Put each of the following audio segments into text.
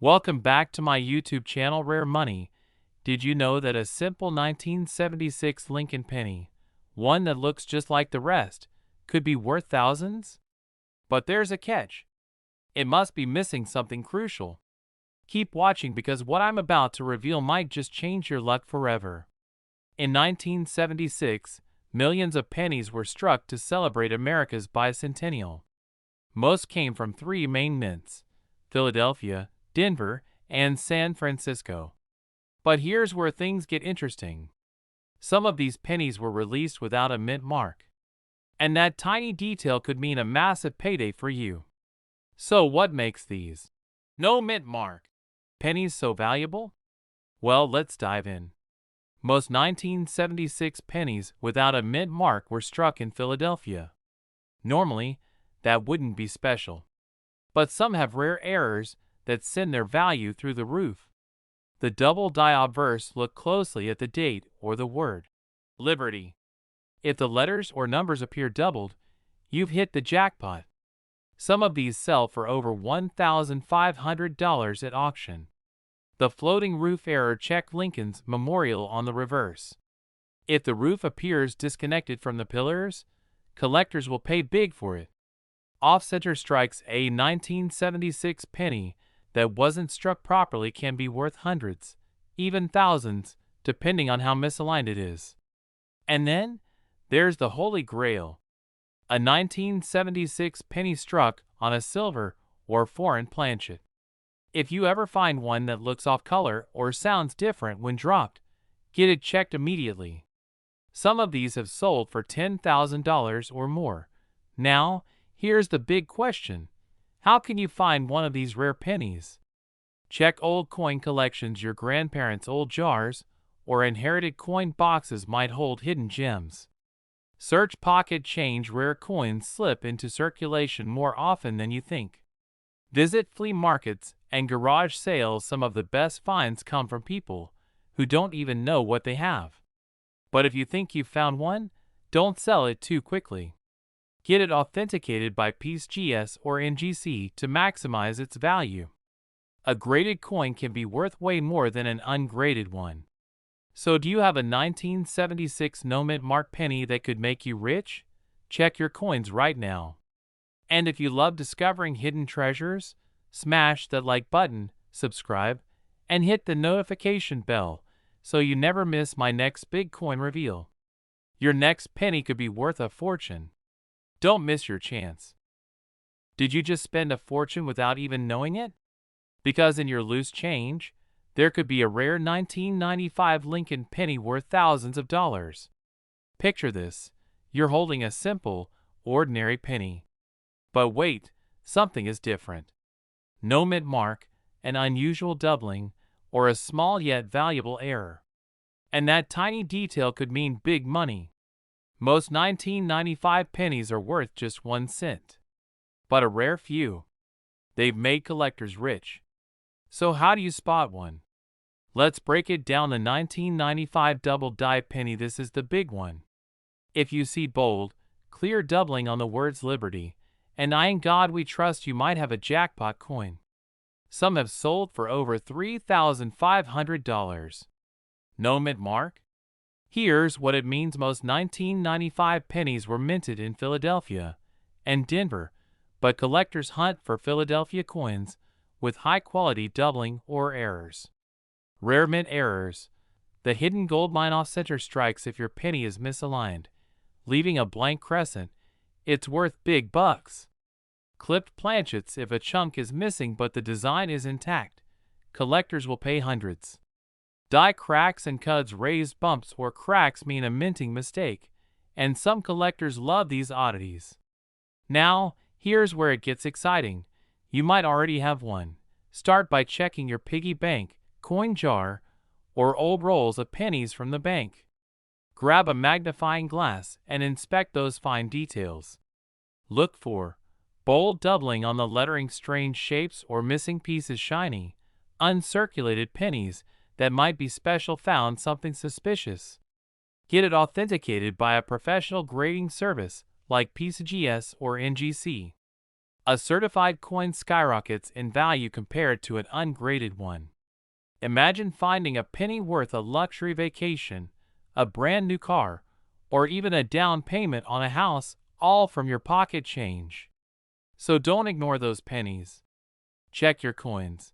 Welcome back to my YouTube channel Rare Money. Did you know that a simple 1976 Lincoln penny, one that looks just like the rest, could be worth thousands? But there's a catch. It must be missing something crucial. Keep watching because what I'm about to reveal might just change your luck forever. In 1976, millions of pennies were struck to celebrate America's bicentennial. Most came from three main mints: Philadelphia, Denver, and San Francisco. But here's where things get interesting. Some of these pennies were released without a mint mark. And that tiny detail could mean a massive payday for you. So what makes these no mint mark pennies so valuable? Well, let's dive in. Most 1976 pennies without a mint mark were struck in Philadelphia. Normally, that wouldn't be special. But some have rare errors that send their value through the roof. The double die obverse. Look closely at the date or the word Liberty. If the letters or numbers appear doubled, you've hit the jackpot. Some of these sell for over $1,500 at auction. The floating roof error. Check Lincoln's memorial on the reverse. If the roof appears disconnected from the pillars, collectors will pay big for it. Off-center strikes. A 1976 penny that wasn't struck properly can be worth hundreds, even thousands, depending on how misaligned it is. And then, there's the Holy Grail. A 1976 penny struck on a silver or foreign planchet. If you ever find one that looks off color or sounds different when dropped, get it checked immediately. Some of these have sold for $10,000 or more. Now, here's the big question. How can you find one of these rare pennies? Check old coin collections. Your grandparents' old jars or inherited coin boxes might hold hidden gems. Search pocket change. Rare coins slip into circulation more often than you think. Visit flea markets and garage sales. Some of the best finds come from people who don't even know what they have. But if you think you've found one, don't sell it too quickly. Get it authenticated by PCGS or NGC to maximize its value. A graded coin can be worth way more than an ungraded one. So do you have a 1976 no mint mark penny that could make you rich? Check your coins right now. And if you love discovering hidden treasures, smash that like button, subscribe, and hit the notification bell so you never miss my next big coin reveal. Your next penny could be worth a fortune. Don't miss your chance. Did you just spend a fortune without even knowing it? Because in your loose change, there could be a rare 1995 Lincoln penny worth thousands of dollars. Picture this. You're holding a simple, ordinary penny. But wait, something is different. No mint mark, an unusual doubling, or a small yet valuable error. And that tiny detail could mean big money. Most 1995 pennies are worth just 1 cent. But a rare few. They've made collectors rich. So how do you spot one? Let's break it down. The 1995 double die penny. This is the big one. If you see bold, clear doubling on the words Liberty, and "In God We Trust," you might have a jackpot coin. Some have sold for over $3,500. No mint mark? Here's what it means. Most 1995 pennies were minted in Philadelphia and Denver, but collectors hunt for Philadelphia coins with high-quality doubling or errors. Rare mint errors. The hidden gold mine. Off-center strikes. If your penny is misaligned, leaving a blank crescent, it's worth big bucks. Clipped planchets. If a chunk is missing but the design is intact, collectors will pay hundreds. Die cracks and cuds. Raised bumps or cracks mean a minting mistake, and some collectors love these oddities. Now, here's where it gets exciting. You might already have one. Start by checking your piggy bank, coin jar, or old rolls of pennies from the bank. Grab a magnifying glass and inspect those fine details. Look for bold doubling on the lettering, strange shapes, or missing pieces. Shiny, uncirculated pennies that might be special. Found something suspicious? Get it authenticated by a professional grading service like PCGS or NGC. A certified coin skyrockets in value compared to an ungraded one. Imagine finding a penny worth a luxury vacation, a brand new car, or even a down payment on a house, all from your pocket change. So don't ignore those pennies. Check your coins.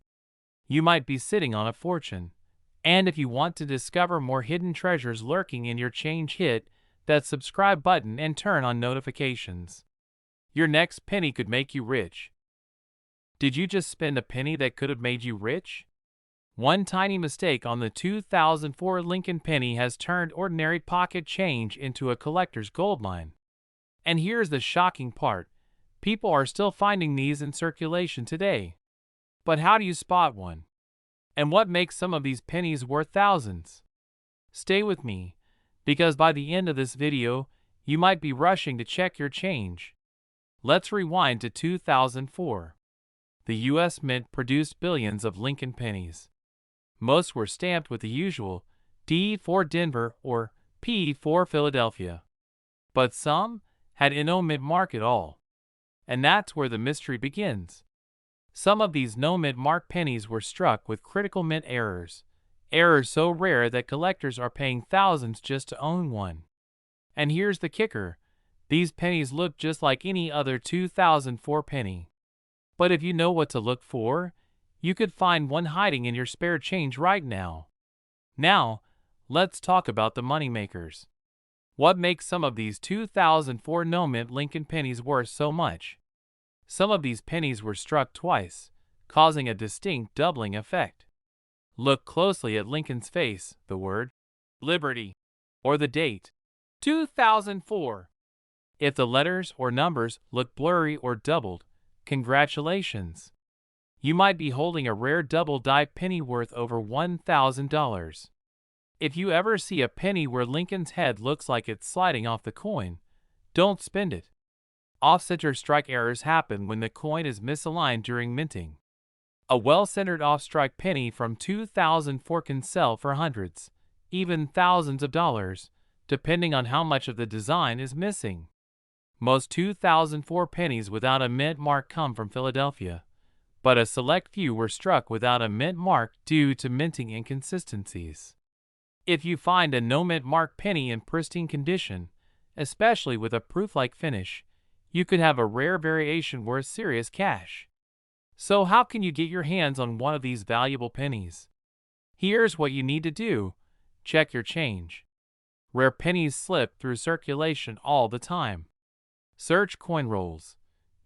You might be sitting on a fortune. And if you want to discover more hidden treasures lurking in your change, hit that subscribe button and turn on notifications. Your next penny could make you rich. Did you just spend a penny that could have made you rich? One tiny mistake on the 2004 Lincoln penny has turned ordinary pocket change into a collector's goldmine. And here's the shocking part. People are still finding these in circulation today. But how do you spot one? And what makes some of these pennies worth thousands? Stay with me, because by the end of this video, you might be rushing to check your change. Let's rewind to 2004. The U.S. Mint produced billions of Lincoln pennies. Most were stamped with the usual D for Denver or P for Philadelphia. But some had no mint mark at all. And that's where the mystery begins. Some of these no mint mark pennies were struck with critical mint errors. Errors so rare that collectors are paying thousands just to own one. And here's the kicker. These pennies look just like any other 2004 penny. But if you know what to look for, you could find one hiding in your spare change right now. Now, let's talk about the moneymakers. What makes some of these 2004 no-mint Lincoln pennies worth so much? Some of these pennies were struck twice, causing a distinct doubling effect. Look closely at Lincoln's face, the word Liberty, or the date 2004. If the letters or numbers look blurry or doubled, congratulations. You might be holding a rare double-die penny worth over $1,000. If you ever see a penny where Lincoln's head looks like it's sliding off the coin, don't spend it. Offset or strike errors happen when the coin is misaligned during minting. A well-centered off-strike penny from 2004 can sell for hundreds, even thousands of dollars, depending on how much of the design is missing. Most 2004 pennies without a mint mark come from Philadelphia, but a select few were struck without a mint mark due to minting inconsistencies. If you find a no mint mark penny in pristine condition, especially with a proof-like finish, you could have a rare variation worth serious cash. So how can you get your hands on one of these valuable pennies? Here's what you need to do. Check your change. Rare pennies slip through circulation all the time. Search coin rolls.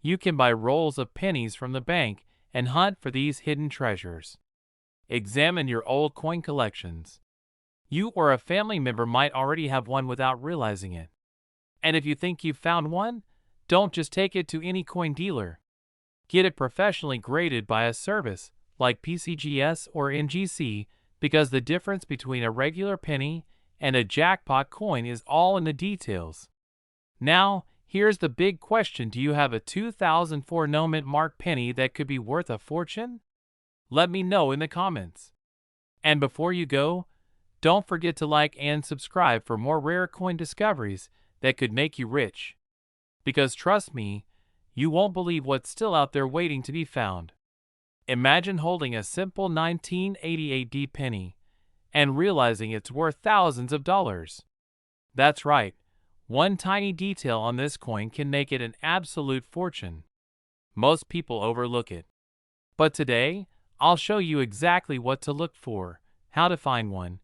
You can buy rolls of pennies from the bank and hunt for these hidden treasures. Examine your old coin collections. You or a family member might already have one without realizing it. And if you think you've found one, don't just take it to any coin dealer. Get it professionally graded by a service like PCGS or NGC, because the difference between a regular penny and a jackpot coin is all in the details. Now, here's the big question. Do you have a 2004 no mint mark penny that could be worth a fortune? Let me know in the comments. And before you go, don't forget to like and subscribe for more rare coin discoveries that could make you rich. Because trust me, you won't believe what's still out there waiting to be found. Imagine holding a simple 1988 D penny and realizing it's worth thousands of dollars. That's right. One tiny detail on this coin can make it an absolute fortune. Most people overlook it. But today, I'll show you exactly what to look for, how to find one,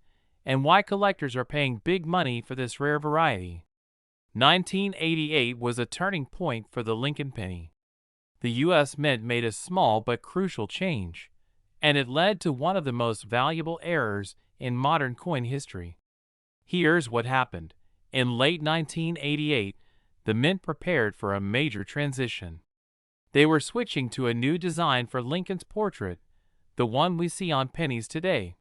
and why collectors are paying big money for this rare variety. 1988 was a turning point for the Lincoln penny. The U.S. Mint made a small but crucial change, and it led to one of the most valuable errors in modern coin history. Here's what happened. In late 1988, the Mint prepared for a major transition. They were switching to a new design for Lincoln's portrait, the one we see on pennies today.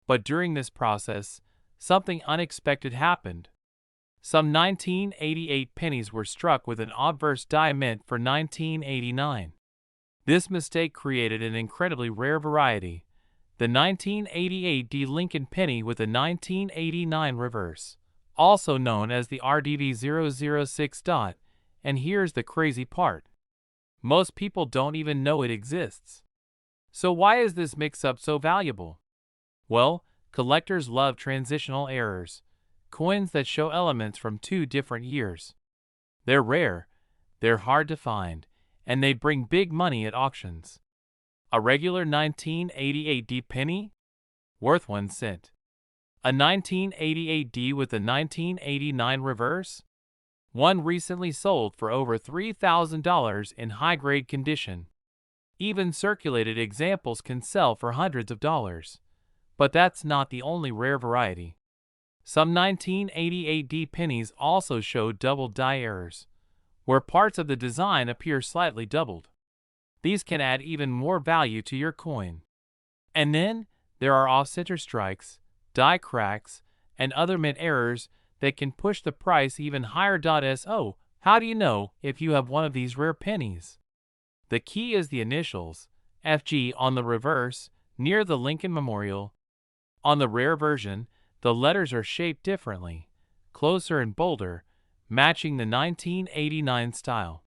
But during this process, something unexpected happened. Some 1988 pennies were struck with an obverse die mint for 1989. This mistake created an incredibly rare variety, the 1988 D Lincoln penny with a 1989 reverse, also known as the RDV006 dot. And here's the crazy part. Most people don't even know it exists. So why is this mix-up so valuable? Well, collectors love transitional errors, coins that show elements from two different years. They're rare, they're hard to find, and they bring big money at auctions. A regular 1988D penny? Worth 1 cent. A 1988D with a 1989 reverse? One recently sold for over $3,000 in high-grade condition. Even circulated examples can sell for hundreds of dollars. But that's not the only rare variety. Some 1988D pennies also show double die errors, where parts of the design appear slightly doubled. These can add even more value to your coin. And then, there are off-center strikes, die cracks, and other mint errors that can push the price even higher. So, how do you know if you have one of these rare pennies? The key is the initials, FG, on the reverse, near the Lincoln Memorial. On the rare version, the letters are shaped differently, closer and bolder, matching the 1989 style.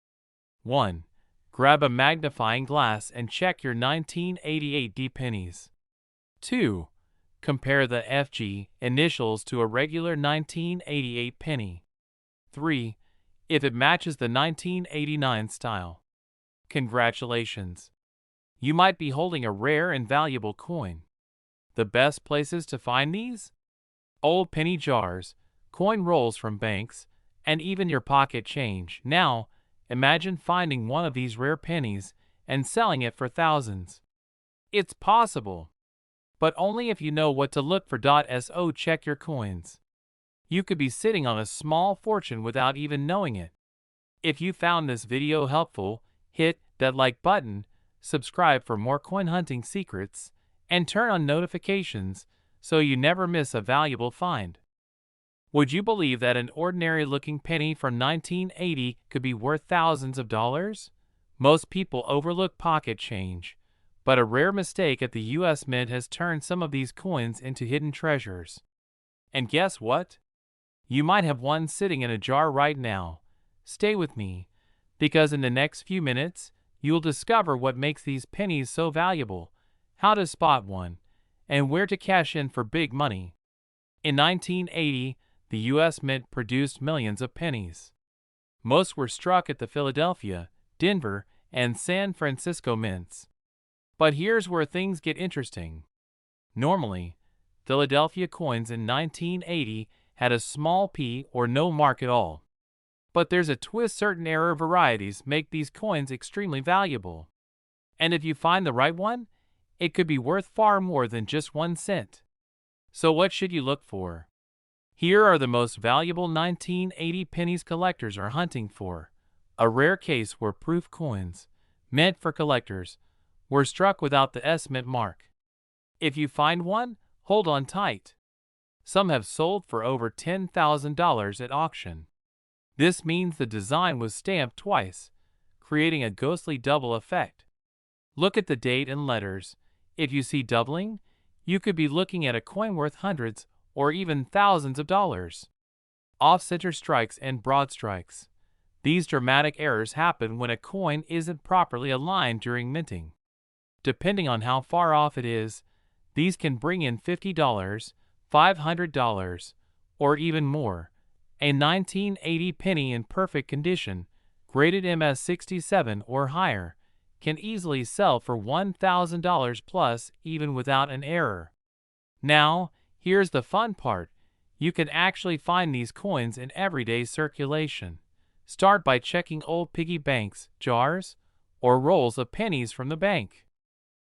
1. Grab a magnifying glass and check your 1988D pennies. 2. Compare the FG initials to a regular 1988 penny. 3. If it matches the 1989 style. Congratulations! You might be holding a rare and valuable coin. The best places to find these? Old penny jars, coin rolls from banks, and even your pocket change. Now, imagine finding one of these rare pennies and selling it for thousands. It's possible, but only if you know what to look for. So check your coins. You could be sitting on a small fortune without even knowing it. If you found this video helpful, hit that like button, subscribe for more coin hunting secrets, and turn on notifications so you never miss a valuable find. Would you believe that an ordinary-looking penny from 1980 could be worth thousands of dollars? Most people overlook pocket change, but a rare mistake at the U.S. Mint has turned some of these coins into hidden treasures. And guess what? You might have one sitting in a jar right now. Stay with me, because in the next few minutes, you'll discover what makes these pennies so valuable, how to spot one, and where to cash in for big money. In 1980, the U.S. Mint produced millions of pennies. Most were struck at the Philadelphia, Denver, and San Francisco mints. But here's where things get interesting. Normally, Philadelphia coins in 1980 had a small p or no mark at all. But there's a twist: certain error varieties make these coins extremely valuable. And if you find the right one, it could be worth far more than just 1 cent. So what should you look for? Here are the most valuable 1980 pennies collectors are hunting for. A rare case where proof coins, meant for collectors, were struck without the S Mint mark. If you find one, hold on tight. Some have sold for over $10,000 at auction. This means the design was stamped twice, creating a ghostly double effect. Look at the date and letters. If you see doubling, you could be looking at a coin worth hundreds or even thousands of dollars. Off-center strikes and broad strikes. These dramatic errors happen when a coin isn't properly aligned during minting. Depending on how far off it is, these can bring in $50, $500, or even more. A 1980 penny in perfect condition, graded MS67 or higher, can easily sell for $1,000 plus even without an error. Now, here's the fun part. You can actually find these coins in everyday circulation. Start by checking old piggy banks, jars, or rolls of pennies from the bank.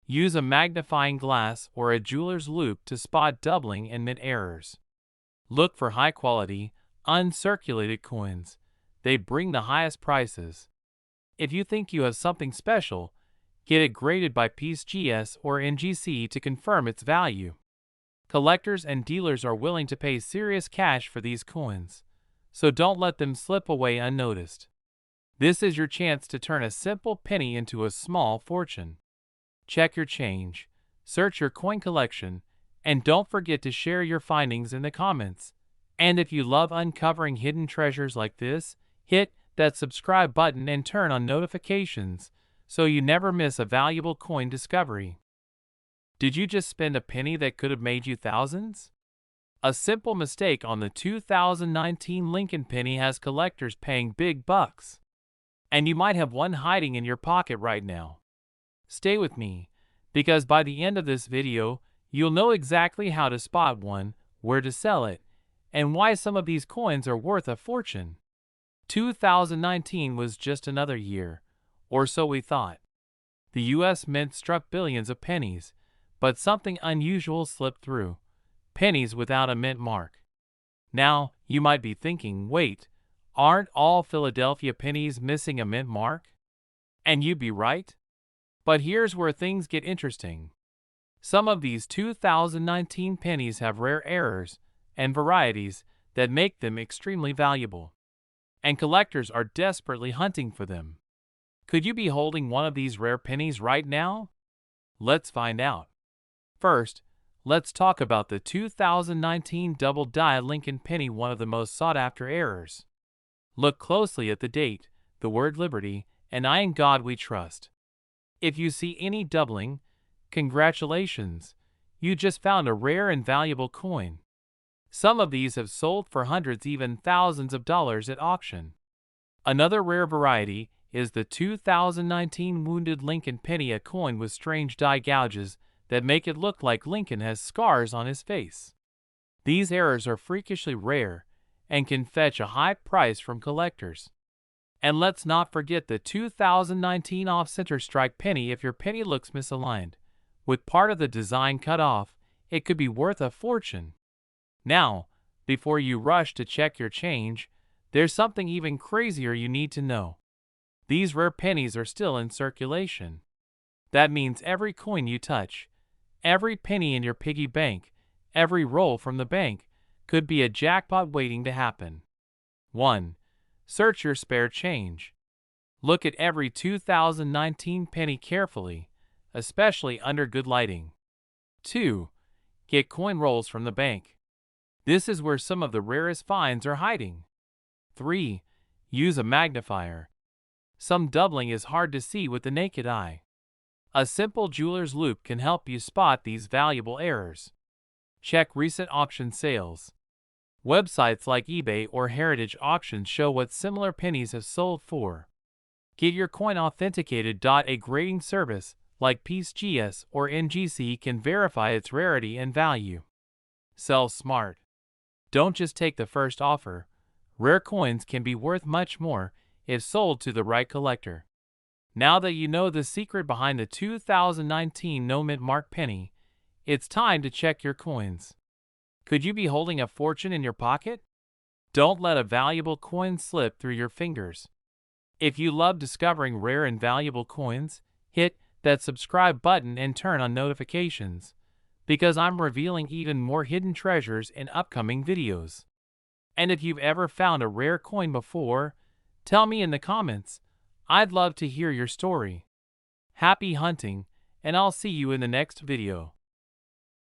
Use a magnifying glass or a jeweler's loupe to spot doubling and mint errors. Look for high-quality, uncirculated coins. They bring the highest prices. If you think you have something special, get it graded by PSGS or NGC to confirm its value. Collectors and dealers are willing to pay serious cash for these coins, so don't let them slip away unnoticed. This is your chance to turn a simple penny into a small fortune. Check your change, search your coin collection, and don't forget to share your findings in the comments. And if you love uncovering hidden treasures like this, hit that subscribe button and turn on notifications so you never miss a valuable coin discovery. Did you just spend a penny that could have made you thousands? A simple mistake on the 2019 Lincoln penny has collectors paying big bucks. And you might have one hiding in your pocket right now. Stay with me, because by the end of this video, you'll know exactly how to spot one, where to sell it, and why some of these coins are worth a fortune. 2019 was just another year, or so we thought. The U.S. Mint struck billions of pennies, but something unusual slipped through: pennies without a mint mark. Now, you might be thinking, wait, aren't all Philadelphia pennies missing a mint mark? And you'd be right. But here's where things get interesting. Some of these 2019 pennies have rare errors and varieties that make them extremely valuable, and collectors are desperately hunting for them. Could you be holding one of these rare pennies right now? Let's find out. First, let's talk about the 2019 double-die Lincoln penny, one of the most sought-after errors. Look closely at the date, the word Liberty, and I in God we trust. If you see any doubling, congratulations, you just found a rare and valuable coin. Some of these have sold for hundreds, even thousands of dollars at auction. Another rare variety is the 2019 Wounded Lincoln penny, a coin with strange die gouges that make it look like Lincoln has scars on his face. These errors are freakishly rare and can fetch a high price from collectors. And let's not forget the 2019 Off-Center Strike penny. If your penny looks misaligned, with part of the design cut off, it could be worth a fortune. Now, before you rush to check your change, there's something even crazier you need to know. These rare pennies are still in circulation. That means every coin you touch, every penny in your piggy bank, every roll from the bank could be a jackpot waiting to happen. 1. Search your spare change. Look at every 2019 penny carefully, especially under good lighting. 2. Get coin rolls from the bank. This is where some of the rarest finds are hiding. 3. Use a magnifier. Some doubling is hard to see with the naked eye. A simple jeweler's loupe can help you spot these valuable errors. Check recent auction sales. Websites like eBay or Heritage Auctions show what similar pennies have sold for. Get your coin authenticated. A grading service like PeaceGS or NGC can verify its rarity and value. Sell smart. Don't just take the first offer. Rare coins can be worth much more if sold to the right collector. Now that you know the secret behind the 2019 no mint mark penny, it's time to check your coins. Could you be holding a fortune in your pocket? Don't let a valuable coin slip through your fingers. If you love discovering rare and valuable coins, hit that subscribe button and turn on notifications, because I'm revealing even more hidden treasures in upcoming videos. And if you've ever found a rare coin before, tell me in the comments. I'd love to hear your story. Happy hunting, and I'll see you in the next video.